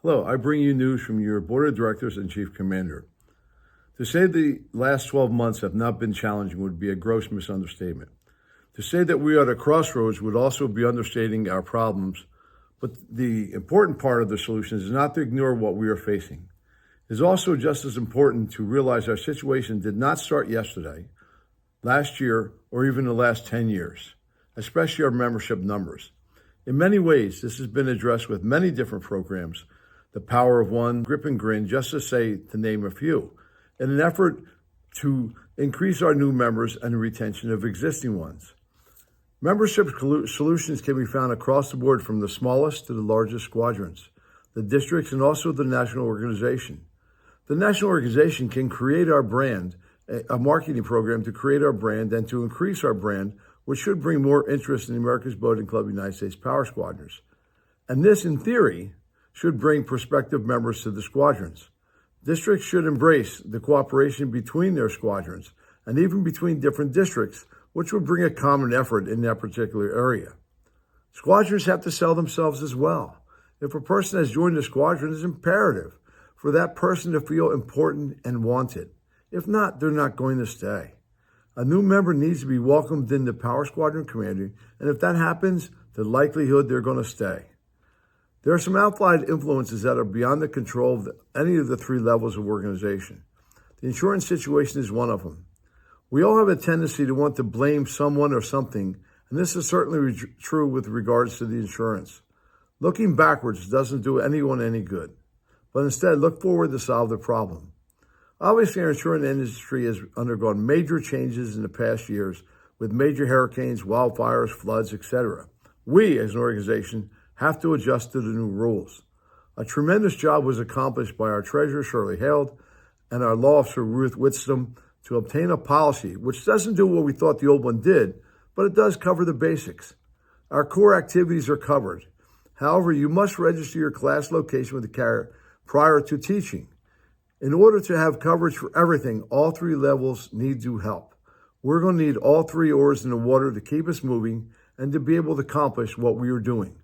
Hello, I bring you news from your Board of Directors and Chief Commander. To say the last 12 months have not been challenging would be a gross misunderstatement. To say that we are at a crossroads would also be understating our problems, but the important part of the solution is not to ignore what we are facing. It is also just as important to realize our situation did not start yesterday, last year, or even the last 10 years, especially our membership numbers. In many ways, this has been addressed with many different programs, the Power of One, Grip and Grin, just to name a few, in an effort to increase our new members and the retention of existing ones. Membership solutions can be found across the board from the smallest to the largest squadrons, the districts, and also the national organization. The national organization can create our brand, a marketing program to create our brand and to increase our brand, which should bring more interest in the America's Boating Club United States Power Squadrons. And this, in theory, should bring prospective members to the squadrons. Districts should embrace the cooperation between their squadrons and even between different districts, which would bring a common effort in that particular area. Squadrons have to sell themselves as well. If a person has joined a squadron, it's imperative for that person to feel important and wanted. If not, they're not going to stay. A new member needs to be welcomed in the Power Squadron community, and if that happens, the likelihood they're going to stay. There are some outside influences that are beyond the control of any of the three levels of organization. The insurance situation is one of them. We all have a tendency to want to blame someone or something, and this is certainly true with regards to the insurance. Looking backwards doesn't do anyone any good, but instead look forward to solve the problem. Obviously, our insurance industry has undergone major changes in the past years with major hurricanes, wildfires, floods, etc. We, as an organization, have to adjust to the new rules. A tremendous job was accomplished by our treasurer, Shirley Hale, and our law officer, Ruth Whitstone, to obtain a policy which doesn't do what we thought the old one did, but it does cover the basics. Our core activities are covered. However, you must register your class location with the carrier prior to teaching. In order to have coverage for everything, all three levels need to help. We're going to need all three oars in the water to keep us moving and to be able to accomplish what we are doing.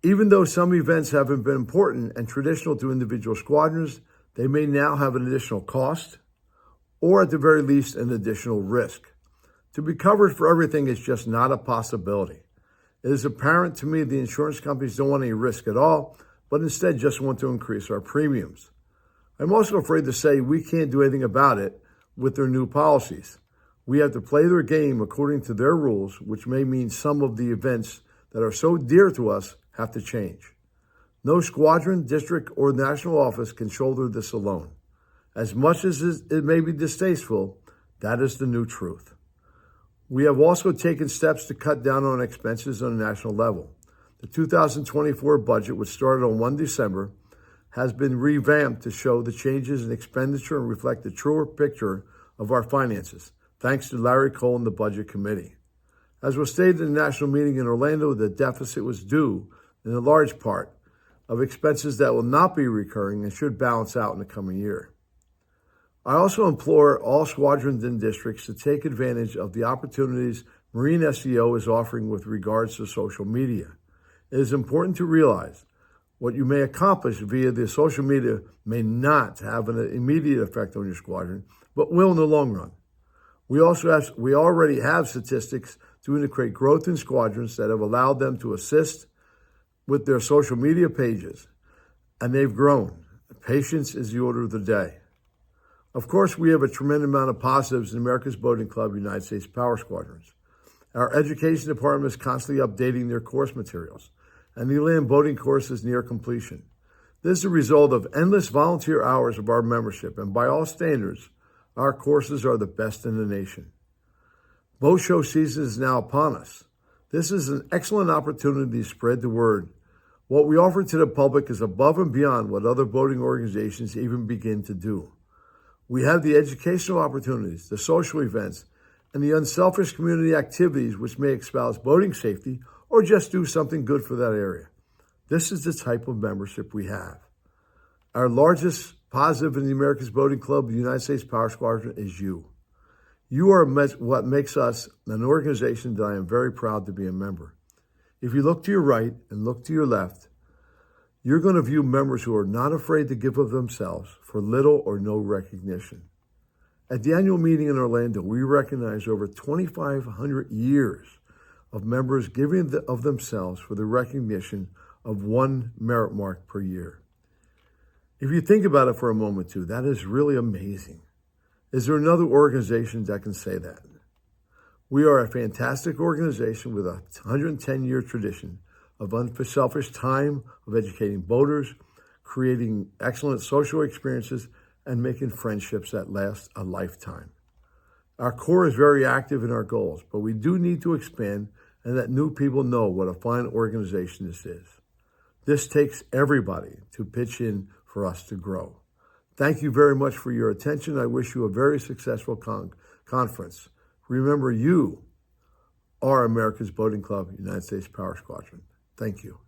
Even though some events haven't been important and traditional to individual squadrons, they may now have an additional cost or at the very least an additional risk. To be covered for everything is just not a possibility. It is apparent to me the insurance companies don't want any risk at all, but instead just want to increase our premiums. I'm also afraid to say we can't do anything about it with their new policies. We have to play their game according to their rules, which may mean some of the events that are so dear to us have to change. No squadron, district, or national office can shoulder this alone. As much as it may be distasteful, that is the new truth. We have also taken steps to cut down on expenses on a national level. The 2024 budget, which started on 1 December, has been revamped to show the changes in expenditure and reflect the truer picture of our finances, thanks to Larry Cole and the Budget Committee. As was stated in the national meeting in Orlando, the deficit was due in a large part of expenses that will not be recurring and should balance out in the coming year. I also implore all squadrons and districts to take advantage of the opportunities Marine SEO is offering with regards to social media. It is important to realize what you may accomplish via the social media may not have an immediate effect on your squadron, but will in the long run. We already have statistics to indicate growth in squadrons that have allowed them to assist with their social media pages, and they've grown. Patience is the order of the day. Of course, we have a tremendous amount of positives in America's Boating Club United States Power Squadrons. Our education department is constantly updating their course materials, and the land boating course is near completion. This is a result of endless volunteer hours of our membership, and by all standards, our courses are the best in the nation. Boat show season is now upon us. This is an excellent opportunity to spread the word. What we offer to the public is above and beyond what other boating organizations even begin to do. We have the educational opportunities, the social events, and the unselfish community activities which may espouse boating safety or just do something good for that area. This is the type of membership we have. Our largest positive in the America's Boating Club, the United States Power Squadron, is you. You are what makes us an organization that I am very proud to be a member. If you look to your right and look to your left, You're going to view members who are not afraid to give of themselves for little or no recognition. At the annual meeting in Orlando, we recognize over 2,500 years of members giving of themselves for the recognition of one merit mark per year. If you think about it for a moment too, that is really amazing. Is there another organization that can say that? We are a fantastic organization with a 110-year tradition of unselfish time, of educating voters, creating excellent social experiences, and making friendships that last a lifetime. Our core is very active in our goals, but we do need to expand and let new people know what a fine organization this is. This takes everybody to pitch in for us to grow. Thank you very much for your attention. I wish you a very successful conference. Remember, you are America's Boating Club, United States Power Squadron. Thank you.